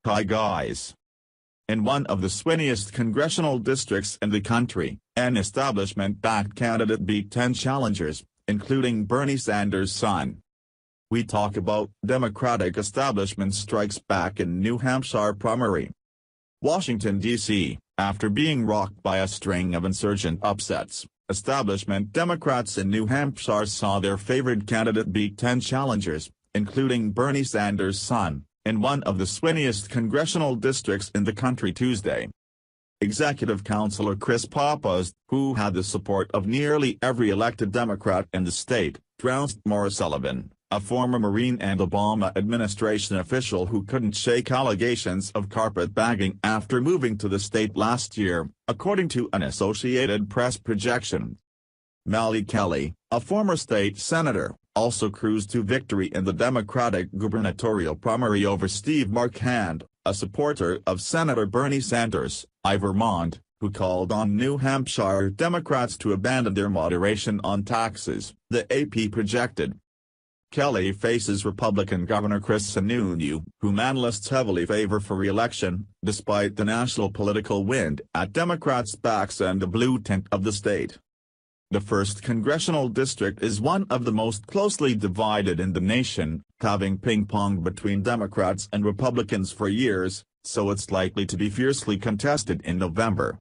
Hi guys. In one of the swingiest congressional districts in the country, an establishment-backed candidate beat 10 challengers, including Bernie Sanders' son. We talk about Democratic establishment strikes back in New Hampshire primary. Washington, D.C., after being rocked by a string of insurgent upsets, establishment Democrats in New Hampshire saw their favorite candidate beat 10 challengers, including Bernie Sanders' son, in one of the swingiest congressional districts in the country Tuesday. Executive Councilor Chris Pappas, who had the support of nearly every elected Democrat in the state, trounced Morris Sullivan, a former Marine and Obama administration official who couldn't shake allegations of carpetbagging after moving to the state last year, according to an Associated Press projection. Mally Kelly, a former state senator, also cruised to victory in the Democratic gubernatorial primary over Steve Marquand, a supporter of Senator Bernie Sanders, of Vermont, who called on New Hampshire Democrats to abandon their moderation on taxes, the AP projected. Kelly faces Republican Governor Chris Sununu, whom analysts heavily favor for re-election, despite the national political wind at Democrats' backs and the blue tint of the state. The 1st Congressional District is one of the most closely divided in the nation, having ping-ponged between Democrats and Republicans for years, so it's likely to be fiercely contested in November.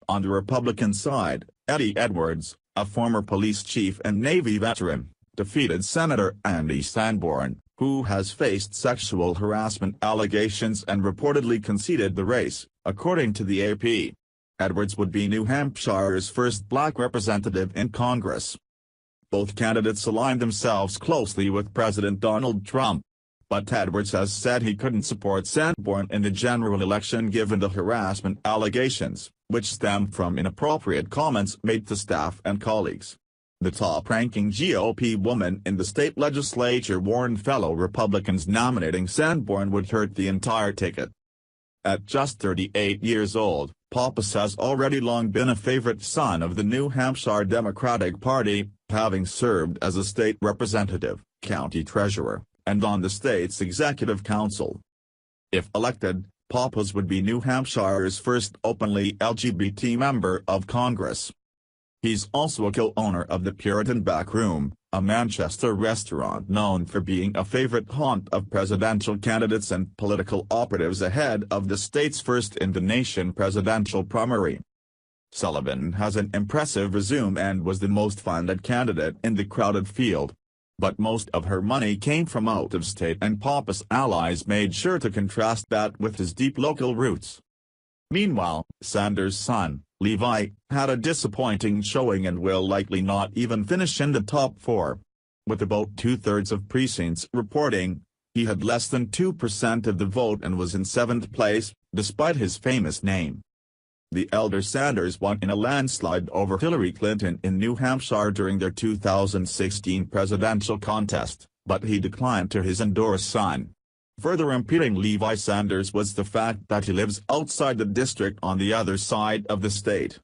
On the Republican side, Eddie Edwards, a former police chief and Navy veteran, defeated Senator Andy Sanborn, who has faced sexual harassment allegations and reportedly conceded the race, according to the AP. Edwards would be New Hampshire's first black representative in Congress. Both candidates aligned themselves closely with President Donald Trump. But Edwards has said he couldn't support Sanborn in the general election given the harassment allegations, which stem from inappropriate comments made to staff and colleagues. The top-ranking GOP woman in the state legislature warned fellow Republicans nominating Sanborn would hurt the entire ticket. At just 38 years old, Pappas has already long been a favorite son of the New Hampshire Democratic Party, having served as a state representative, county treasurer, and on the state's executive council. If elected, Pappas would be New Hampshire's first openly LGBT member of Congress. He's also a co-owner of the Puritan Back Room, a Manchester restaurant known for being a favorite haunt of presidential candidates and political operatives ahead of the state's first-in-the-nation presidential primary. Sullivan has an impressive resume and was the most funded candidate in the crowded field. But most of her money came from out of state, and Pappas' allies made sure to contrast that with his deep local roots. Meanwhile, Sanders' son, Levi, had a disappointing showing and will likely not even finish in the top 4. With about 2/3 of precincts reporting, he had less than 2% of the vote and was in 7th place, despite his famous name. The elder Sanders won in a landslide over Hillary Clinton in New Hampshire during their 2016 presidential contest, but he declined to his endorsed son. Further impeding Levi Sanders was the fact that he lives outside the district on the other side of the state.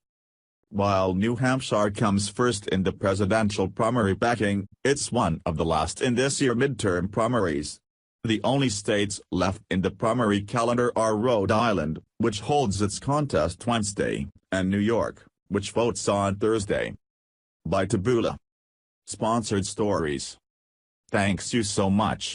While New Hampshire comes first in the presidential primary backing, it's one of the last in this year's midterm primaries. The only states left in the primary calendar are Rhode Island, which holds its contest Wednesday, and New York, which votes on Thursday. By Taboola. Sponsored Stories. Thanks you so much.